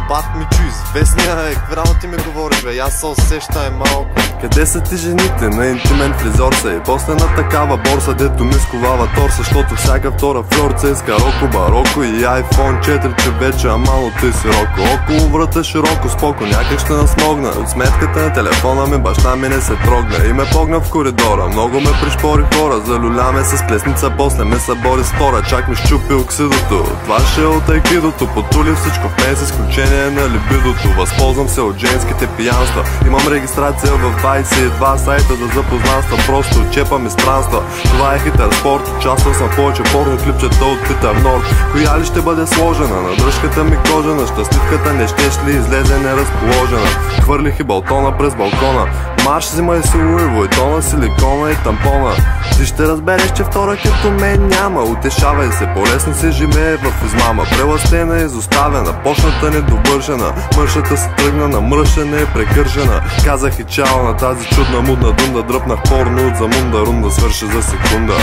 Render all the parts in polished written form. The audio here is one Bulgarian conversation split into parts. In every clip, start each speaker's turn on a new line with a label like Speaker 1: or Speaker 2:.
Speaker 1: Бат Мичо, известния е, какво ти ми говориш, бе? Аз се усеща малко.
Speaker 2: Къде са ти жените? На интимен фризор са и после на такава борса, дето ми сковава торса, защото всяка втора флорца иска роко, бароко и iPhone 4, че вече амално ти си роко. Около врата широко, споко, някак ще насмогна. От сметката на телефона ми баща ми не се трогна и ме погна в коридора. Много ме пришпори хора, залюляме с плесница, после ме събори с втора, чак ми щупи оксидото. Това ще е от айкидото, потули всичко в мен с изключение на либидото. Възползвам се от женските пиянства, имам регистрация в 22 сайта за запознанства, просто чепам и странства. Това е хитър спорт, участвал съм повече порно клипчета от Питър Норд. Коя ли ще бъде сложена? На дръжката ми кожена, щастливката не щеш ли излезе неразположена. Хвърлих и балтона през балкона, марш взимай си Луи Вуитона, силикона и тампона. Ти ще разбереш, че втора като мен няма. Утешавай се, по-лесно се живее в измама. Преластена, изоставена, почната недовършена. Мършата се тръгна на мръшена и прекършена. Казах и чао на тази чудна мудна дунда. Дръпнах порно от замунда, рунда свърши за секунда.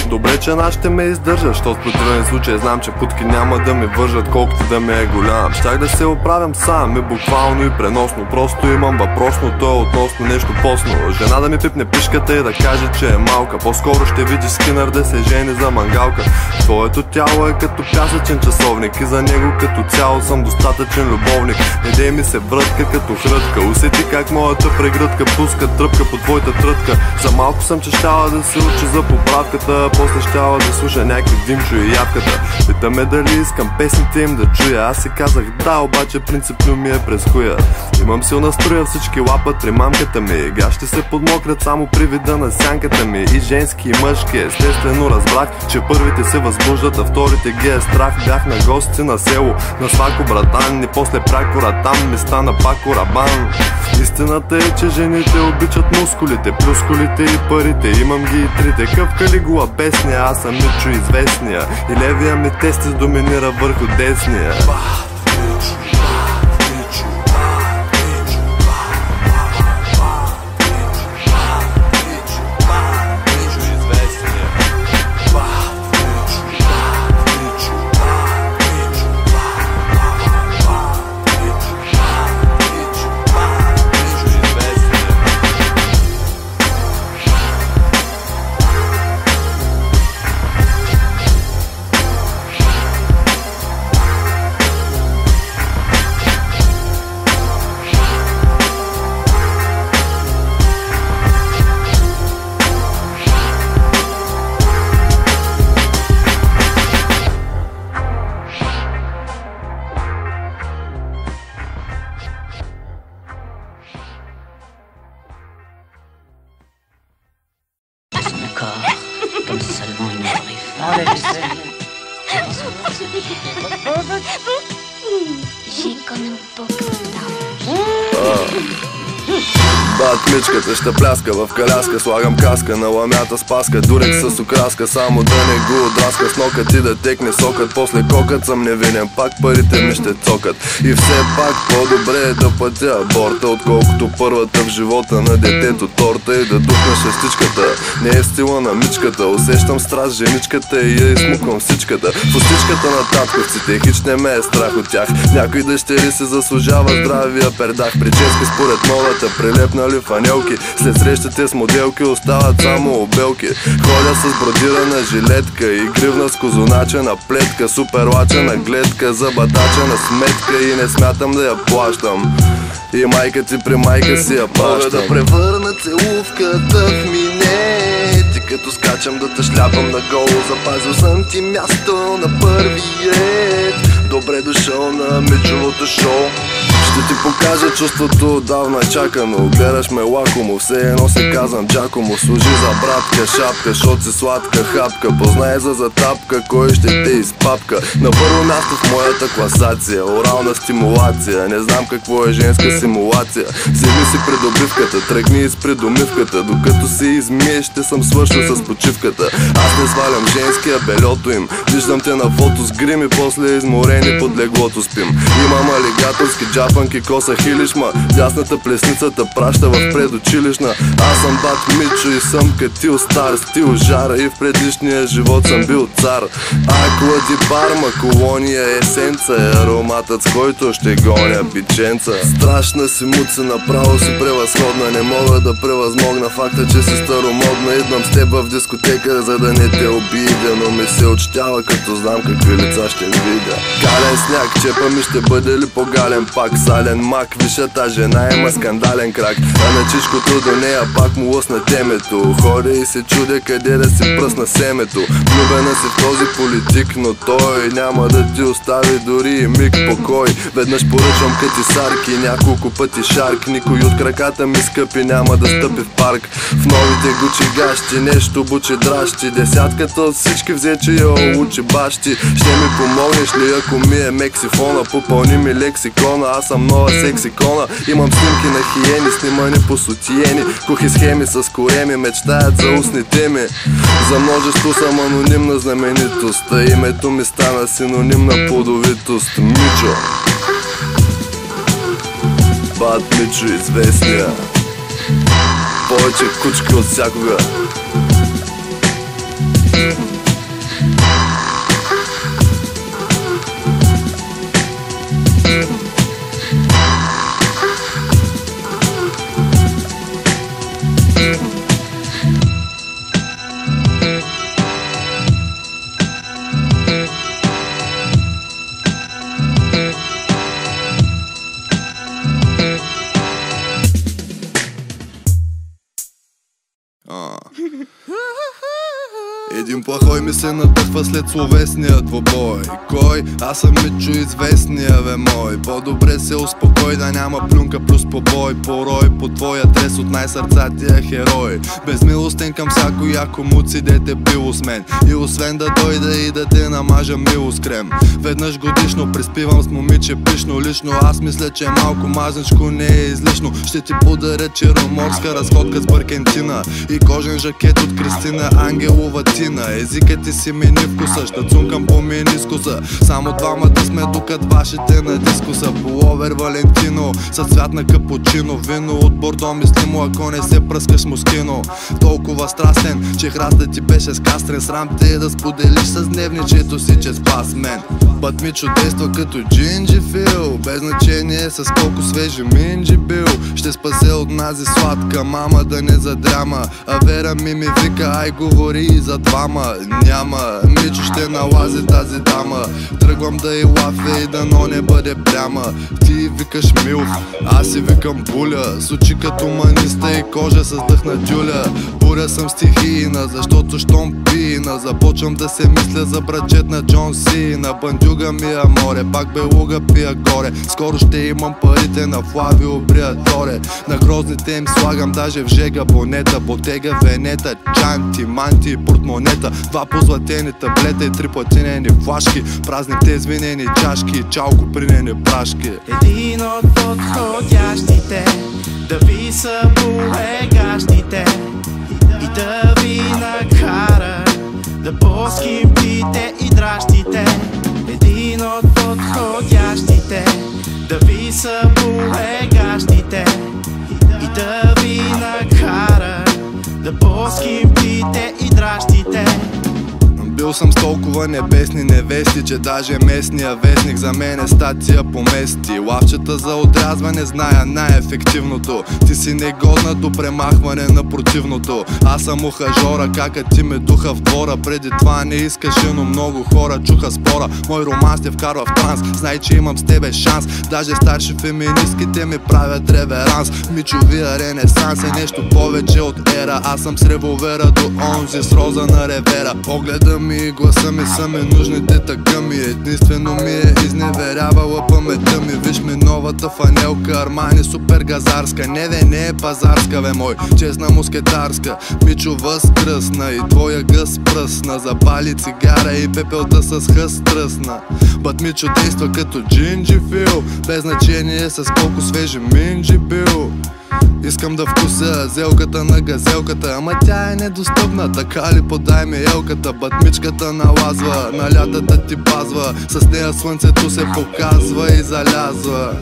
Speaker 2: Добре, че нашите ме издържат, защото в противен случай знам, че путки няма да ми вържат, колкото да ми е голям. Щях да се оправям сам, и буквално и преносно. Просто имам въпросно, то е относно нещо постно. Жена да ми пипне пишката и да каже, че е малка. По-скоро ще видиш Скинър да се жени за мангалка. Твоето тяло е като пясъчен часовник и за него като цяло съм достатъчен любовник. Не дей ми се врътка като хрътка, усети как моята прегръдка пуска тръпка по твоята трътка. За малко съм, че щяла да се учи за поправката, после щяла да слуша някакви Димчо и ябката. Питаме дали искам песните им да чуя. Аз си казах да, обаче принципно ми е през хуя. Имам силна струя, всички лапат при мамката ми. Газ ще се подмокрят само при вида на сянката ми. И женски и мъжки, естествено разбрах, че първите се възбуждат, а вторите ги е страх. Бях на гости на село, на свако братан, и после прякора там ми стана пак корабан. Истината е, че жените обичат мускулите, плюскулите и парите. Имам ги и трите, къвка ли го бесния, аз съм Мичо известния. И левия ми тестис доминира върху десния.
Speaker 3: Comme seulement une griffe. J'ai comme un beaucoup d'argent.
Speaker 2: Бат Мичката ще пляска в каляска, слагам каска на ламята с паска, дурек с окраска, само да не го отраска с нокът и да текне сокът. После кокът съм невинен, пак парите ми ще цокат. И все пак по-добре е да пътя аборта, отколкото първата в живота на детето торта и да духна шестичката. Не е стила на мичката, усещам страст женичката и я измуквам всичката. В устичката на татковците, хич не ме е страх от тях. Някой дъщери се заслужава здравия пердах. Прически според модата, прилепнали фанелки. След срещите с моделки остават само обелки. Ходя с бродирана жилетка и гривна с козуначена плетка, супер лачена гледка, за батачена сметка и не смятам да я плащам. И майка ти при майка си я плащам. Мога да превърна целувката в минет и като скачам да те шляпам наголу. Запазил съм ти място на първи ред. Добре дошъл на Мичовото шоу. Ще ти покажа чувството отдавна чакано. Гледаш ме лакомо, все едно се казвам Джакомо. Служи за братка, шапка, шот си сладка хапка. Познай за затапка, кой ще те изпапка. На първо място в моята класация, орална стимулация. Не знам какво е женска симулация. Вземи си придобивката, тръгни из придомивката. Докато се измиеш, ще съм свършил с почивката. Аз не свалям женския, белето им. Виждам те на фото с грим и после изморени под леглото спим. Имам алигаторски джапанки, коса хилишма. Дясната плесницата праща в предучилищна. Аз съм бат Мичо и съм катил стар стил жара. И в предишния живот съм бил цар. Аклади барма, колония есенца е ароматът, с който ще гоня пиченца. Страшна си муца, направо си превъзходна. Не мога да превъзмогна факта, че си старомодна. Идвам с теб в дискотека, за да не те обидя, но ми се отщява, като знам какви лица ще видя. Кален сняг, чепа ми ще бъде ли по-гален пак? Сален мак, висшата жена има скандален крак. А на чичкото до нея пак му лъсна темето. Ходя и се чудя къде да си пръсна семето. Влюбена си в този политик, но той няма да ти остави дори и миг покой. Веднъж поръчвам катисарки, няколко пъти шарк. Никой от краката ми скъпи няма да стъпи в парк. В новите гучи гащи, нещо бучи дращи. Десятката от всички взе, че я учи бащи. Ще ми помогнеш ли, ако ми е мексифона? Попълни ми лексикона, аз съм нова сексикона. Имам снимки на хиени, снимани по сотиени. Кухи схеми с кореми, мечтаят за устните ми. За множество съм анонимна знаменитост, а името ми стана синоним на плодовитост. Мичо, бат Мичо известния. Повече кучки от всякога. Един плахой ми се надъхва след словесния двобой. Кой? Аз съм Мичо известния, бе мой. По-добре се успокой, да няма плюнка плюс побой. Порой по твой адрес от най-сърцатия херой. Безмилостен към всяко яко муци, дете било с мен. И освен да дойда и да те намажа мило с крем. Веднъж годишно приспивам с момиче пишно. Лично аз мисля, че малко мазничко не е излишно. Ще ти подаря черноморска разходка с баркентина и кожен жакет от Кристина Ангелова Тина. Езикът ти си мени вкуса, ще цункам по менискуса. Само двамата сме докато вашите на дискуса. Пуловер Валентино с цвят на капучино. Вино от Бордо мислимо, ако не се пръскаш мускино. Толкова страстен, че храста ти беше скастрен. Срам те е да споделиш с дневничето си, че спас мен. Бат Мичо действа като джинджифил, без значение с колко свежи минджи бил. Ще спася от нази сладка мама да не задряма. А Вера ми вика, ай говори и за двама. Няма, Мичо ще налази тази дама. Тръгвам да и лафя и дано не бъде пряма. Ти викаш милф, аз си викам буля. С очи като маниста и кожа с дъх на дюля. Буря съм стихийна, защото щом пина. Започвам да се мисля за братчет на Джон Сина. Бандюга ми море, пак белуга пия горе. Скоро ще имам парите на Флавио Бриаторе. На грозните им слагам даже в жега бонета. Ботега, венета, чанти, манти и портмонета. Два позлатени таблета и 3 платинени флашки. Празните звинени чашки, чалко принени прашки.
Speaker 4: Един от подходящите да ви събуе гащите и да ви накара да поскимпите и дращите. Един от подходящите да ви събуе гащите и да ви накара да поскимпите и дращите.
Speaker 2: Бил съм с толкова небесни невести, че даже местния вестник за мен е статия по мести. Лавчета за отрязване зная най-ефективното. Ти си негодна до премахване на противното. Аз съм ухажора, кака ти ме духа в двора. Преди това не искаше, но много хора чуха спора. Мой роман те вкарва в транс, знай, че имам с тебе шанс. Даже старши феминистките ми правят реверанс. Мичовия ренесанс е нещо повече от ера. Аз съм с револвера до онзи с роза на ревера. Погледа ми и гласа ми са ми нужните така ми. Единствено ми е изневерявала паметта ми. Виж ми новата фанелка, Армани супер газарска. Не е пазарска, бе мой, честна мускетарска. Мичо възкръсна и твоя гъс пръсна. Запали цигара и пепелта с хъст тръсна. Бат Мичо действа като джинджи фил, без значение с колко свежи минджи бил. Искам да вкуся зелката на газелката, ама тя е недостъпна, така ли подай ми елката. Батмичката налазва, на лятата ти пазва, с нея слънцето се показва и залязва.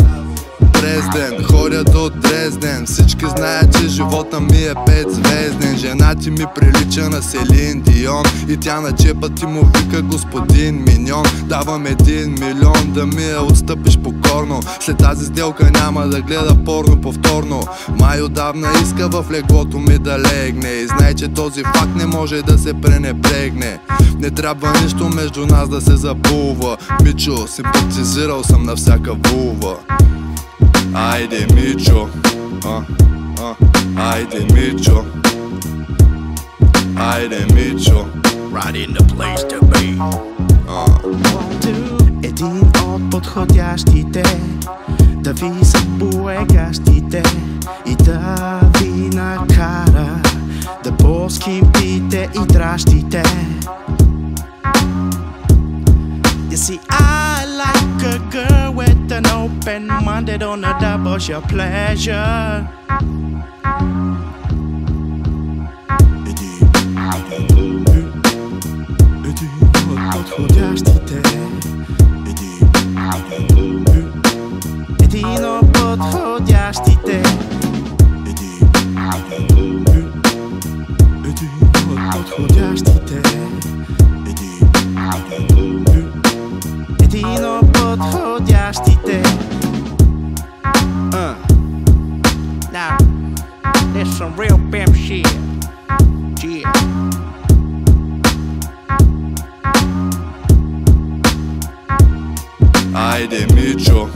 Speaker 2: Дрезден, ходят от Дрезден, всички знаят, че живота ми е 5-звезден. Жена ти ми прилича на Селин Дион и тя на чепа ти му вика господин Миньон. Давам 1 милион да ми я отстъпиш покорно. След тази сделка няма да гледа порно повторно. Май отдавна иска в леглото ми да легне и знай, че този факт не може да се пренебрегне. Не трябва нищо между нас да се забува. Мичо, симпатизирал съм на всяка вулва. Айде Мичо, айде Мичо, айде Мичо,
Speaker 4: Right in the place to be. Един от подходящите да ви събуегащите и да ви накара да поскимпите и дращите. You see, I like a girl with an open mind that don't double your pleasure. Един от подходящите. Един от подходящите. Now, there's some real pimp shit. Yeah.
Speaker 2: айде Мичо,